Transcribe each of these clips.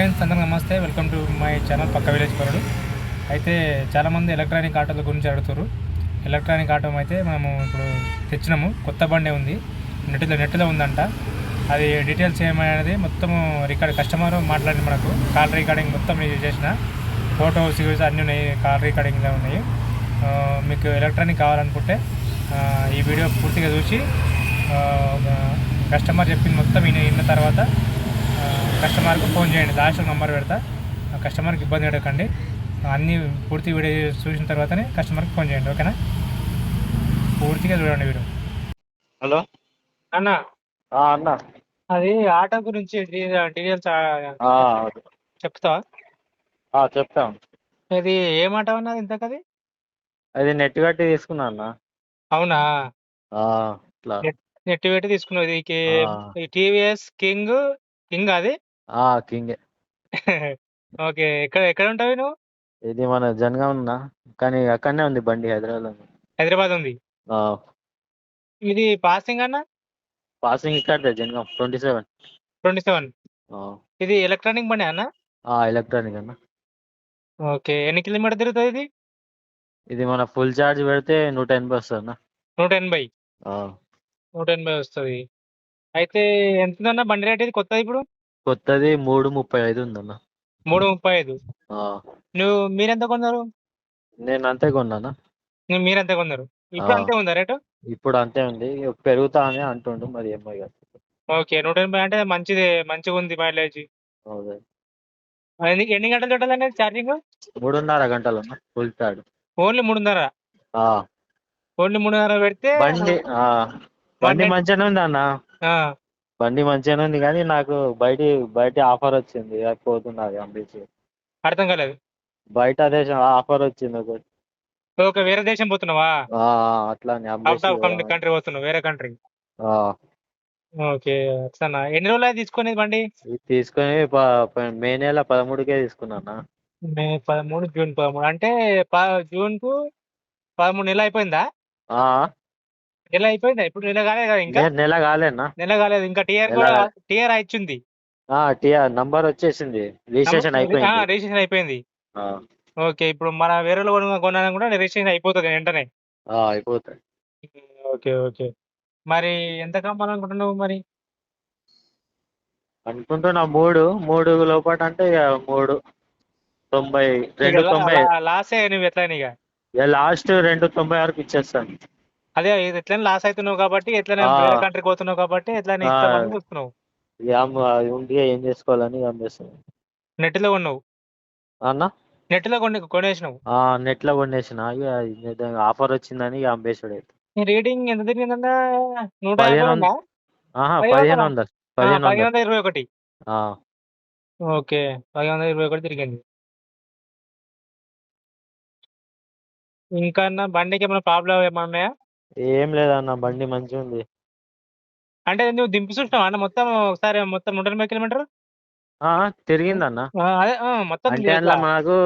Friends అందరికీ నమస్తే. Welcome to my channel పక్క విలేజ్ పరుడు. అయితే చాలామంది ఎలక్ట్రానిక్ ఆటోల గురించి అడుగుతారు. ఎలక్ట్రానిక్ ఆటో అయితే మనము ఇప్పుడు తెచ్చినాము. కొత్త బండే ఉంది, నెట్లో ఉందంట. అది డీటెయిల్స్ ఏమైనది మొత్తము కస్టమర్ మాట్లాడి మనకు కాల్ రికార్డింగ్ మొత్తం చేసిన ఫోటోస్ అన్నీ ఉన్నాయి, కాల్ రికార్డింగ్లో ఉన్నాయి. మీకు ఎలక్ట్రానిక్ కావాలనుకుంటే ఈ వీడియో పూర్తిగా చూసి కస్టమర్ చెప్పింది మొత్తం విన్న తర్వాత కస్టమర్కు ఫోన్ చేయండి. లాస్ట్ నెంబర్ పెడతా. కస్టమర్కి ఇబ్బంది పెట్టకండి. అన్నీ పూర్తి వీడియో చూసిన తర్వాతనే కస్టమర్కి ఫోన్ చేయండి, ఓకేనా? పూర్తిగా చూడండి వీడియో. హలో అన్న, అన్న, అది ఆటో గురించి డీటెయిల్స్ చెప్తావా? చెప్తాం. ఇది ఏం ఆటో అన్నది ఇంతకది? అది నెట్ కట్టి తీసుకున్నా అన్న. అవునా? ఇట్లా నెట్ పెట్టి తీసుకున్నావు. ఇది టీవీఎస్ కింగ్ అది. కింగే. ఓకే. ఎక్కడ ఉంటావు నువ్వు? ఇది మన జనగా ఉన్నా, కానీ అక్కడనే ఉంది బండి, హైదరాబాద్ ఉంది. హైదరాబాద్ ఉంది. ఇది పాసింగ్ అన్న? పాసింగ్ ఇక్కడ జనగా 27. ఇది ఎలక్ట్రానిక్ బండి అన్న? ఎలక్ట్రానిక్ అన్న. ఓకే. ఎన్ని కిలోమీటర్ తిరుగుతుంది ఇది? ఇది మన ఫుల్ చార్జ్ పెడితే 180 వస్తుంది అన్న. 180. 180 వస్తుంది. అయితే ఎంతుందన్న బండి రేట్? ఇది కొత్తది ఇప్పుడు? కొత్తది 335 ఉందన్న. 335. మీరెంత కొన్నారు? నేను అంతే కొన్నానా. మీరెంత కొన్నారు? ఇప్పుడు అంతే ఉందా రేటు? ఇప్పుడు అంతే ఉంది, పెరుగుతా అని అంటుండు, మరి ఏమో ఇక. ఓకే. 180 అంటే మంచిగా ఉంది మైలేజ్. అవును. ఎన్ని గంటలు చూడాలండి ఛార్జింగ్? 3.5 గంటలు అన్న ఫుల్ చార్జ్. ఓన్లీ 3.5? ఓన్లీ 3.5 పెడితే బండి మంచిగానే ఉంది అన్న. బండి మంచిగానే ఉంది, కానీ నాకు బయట ఆఫర్ వచ్చింది, అది పోతున్నది అంబేసి. అర్థం కాలేదు. బయట దేశం ఆఫర్ వచ్చింది ఒకటి. ఓకే. వేరే దేశం పోతున్నావా? అట్లా అవుట్ ఆఫ్ కంట్రీ పోతున్నావు, వేరే కంట్రీ. ఓకే. అట్లా ఎన్ని రోజులు అయితే తీసుకునేది బండి? తీసుకొని మే నెల 13కే తీసుకున్నా. మే 13, జూన్ 13 అంటే జూన్కు 13 నెల అయిపోయిందా? నెల అయిపోయిందా? ఇప్పుడు నెల కాలేదు కదా ఇంకా? నెల కాలేనా? నెల కాలేదు ఇంకా. టిఆర్ ఇచ్చింది. టిఆర్ నంబర్ వచ్చేసింది, రిజిస్ట్రేషన్ అయిపోయింది. రిజిస్ట్రేషన్ అయిపోయింది. ఓకే. ఇప్పుడు మన వేరే కొన్నా కూడా రిజిస్ట్రేషన్ అయిపోతుంది వెంటనే. అయిపోతుంది. ఓకే. ఓకే. మరి ఎంత కమ్మాలనుకుంటున్నావు మరి? అనుకుంటున్నా మూడు లోపల అంటే ఇక 390, 290. లాసే నువ్వు ఎట్లా? ఇక లాస్ట్ 290 వరకు ఇచ్చేస్తాను. అదే ఎట్లా లాస్ అవుతున్నావు కాబట్టి, ఎట్లా వేరే కంట్రీకి పోతున్నావు కాబట్టి ఎట్లా ఇస్తామని చూస్తున్నావు. ఉండి ఏం చేసుకోవాలని అమ్మేస్తాను. నెట్లో కొన్నావు అన్న? నెట్లో కొనేసినావు? నెట్లో కొనేసిన, ఇక ఆఫర్ వచ్చిందని ఇక అమ్మేసాడు. రేటింగ్ ఎంత తిరిగిందన్నా? 150. 1500. 1521. ఓకే. 1521 తిరిగింది. ఇంకా బండికి ఏమైనా ప్రాబ్లం ఏమైనా ఉన్నాయా? ఏం లేదన్న, బండి మంచిగా ఉంది. అంటే నువ్వు దింపి చూసినావా అన్న మొత్తం ఒకసారి? మొత్తం 180 కిలోమీటర్ తిరిగిందన్న. అదే మొత్తం అంటే అందులో మనకు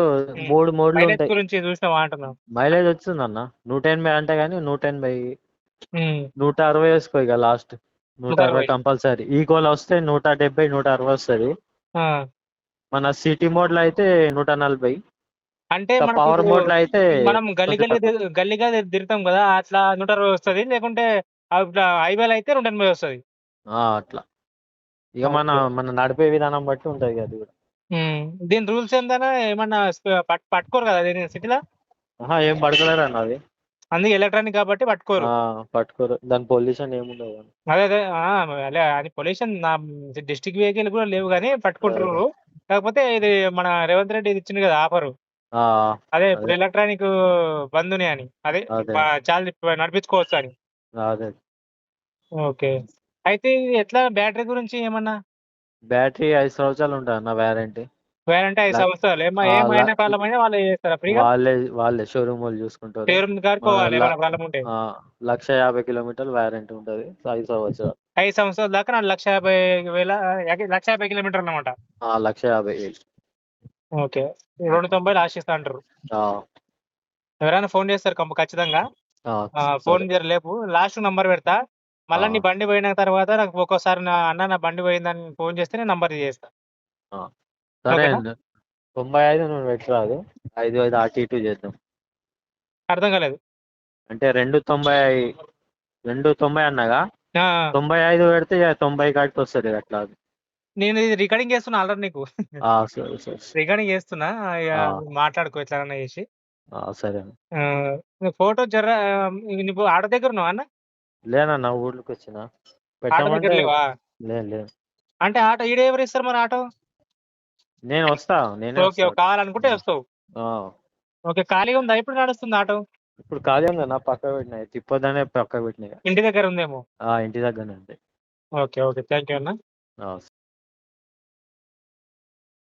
3 మోడ్లు ఉంటాయి. గురించి చూసినావా అంటున్నావు? మైలేజ్ వచ్చిందన్న 180 అంటే, కానీ 180, 160 వేసుకో ఇక లాస్ట్. 160 కంపల్సరీ. ఈక్వల్ వస్తే 170, 160 వస్తుంది. మన సిటీ మోడ్ లో అయితే 140. అంటే పవర్ మోడ్ లో అయితే మనం గల్లీగా తిరుగుతాం కదా, అట్లా 160 వస్తుంది. లేకుంటే హైవేలో అయితే 180 వస్తుంది. అట్లా ఇక మన నడిపే విధానం బట్టి ఉంటది అది కూడా. దీని రూల్స్ ఏందన్నా? ఏమన్నా పట్టుకోరు కదా సిటీలో? ఏం పడుకోలేరు అన్న అది. అందుకే ఎలక్ట్రానిక్ కాబట్టి పట్టుకోరు. దాని పొల్యూషన్ ఏముండదు. అదే అది పొల్యూషన్ నా డిస్ట్రిక్ట్ వెహికల్ కూడా లేవు, కానీ పట్టుకుంటున్నారు. కాకపోతే ఇది మన రేవంత్ రెడ్డి ఇది ఇచ్చింది కదా ఆఫర్. అదే ఇప్పుడు ఎలక్ట్రానిక్ బంధుని అని, అదే చాలా నడిపించుకోవచ్చు అని. ఓకే. అయితే ఇది ఎట్లా బ్యాటరీ గురించి ఏమన్నా? బ్యాటరీ 5 సంవత్సరాలు ఉంటుంది అన్న వ్యారంటీ. 5 సంవత్సరాలు. ఏమైనా ప్రాబ్లం అయినా వాళ్ళే చేస్తారా ఫ్రీగా? వాళ్ళే షోరూమ్ వాళ్ళు చూసుకుంటారు. షోరూమ్ కాడుకోవాలి ఏమైనా ప్రాబ్లం ఉంటే. 150 కిలోమీటర్లు వ్యారంటీ ఉంటుంది, 5 సంవత్సరాలు. 5 సంవత్సరాల దాకా 150,000, 150 కిలోమీటర్లు అన్నమాట. 150,000. ఓకే. 290 లాస్ట్ ఇస్తా అంటారు. ఎవరైనా ఫోన్ చేస్తారు ఖచ్చితంగా. ఫోన్ లేపు, లాస్ట్ నంబర్ పెడతా. మళ్ళీ నీ బండి పోయిన తర్వాత నాకు ఒక్కోసారి నా బండి పోయిందని ఫోన్ చేస్తే నేను నంబర్ చేస్తా. సరే ఓకేనా? అండి. 95 నువ్వు పెట్టరాదు. 5 అటు ఇటు చేద్దాం. అర్థం కాలేదు. అంటే 290 అన్నాగా, ఆ! 95 పెడితే ఇక 90 కాడికి వస్తుంది అట్లా. నేను ఇది రికార్డింగ్ చేస్తున్నా ఆల్రెడీ నీకు. సరే సరే. రికార్డింగ్ చేస్తున్నా. ఇగ ఆ, మాట్లాడుకో ఎట్లనన్నా చేసి. సరే అన్న. ఫోటో నువ్వు ఆటో దగ్గర ఉన్నావా అన్న? లేనన్న ఊర్లోకి వచ్చిన ఆటో దగ్గర పెట్టమంటే. లేవా? లేదు లేదు. అంటే ఆటో ఈడ ఎవరు ఇస్తారు మరి ఆటో? నేను వస్తా, నేనే ఓకే. వస్తా. కావాలనుకుంటే వస్తావు. ఆ, ఓకే. ఖాళీగా ఉందా? ఎప్పుడు నడుస్తుంది ఆటో? ఇప్పుడు ఖాళీ ఉందన్న, పక్క పెట్టినాయి తిప్పొద్దనే పక్క పెట్టినాయి. ఇంటి దగ్గర ఉందేమో. ఇంటి దగ్గరనే ఉంది. ఓకే. ఓకే. థాంక్ యూ అన్న. ఆ.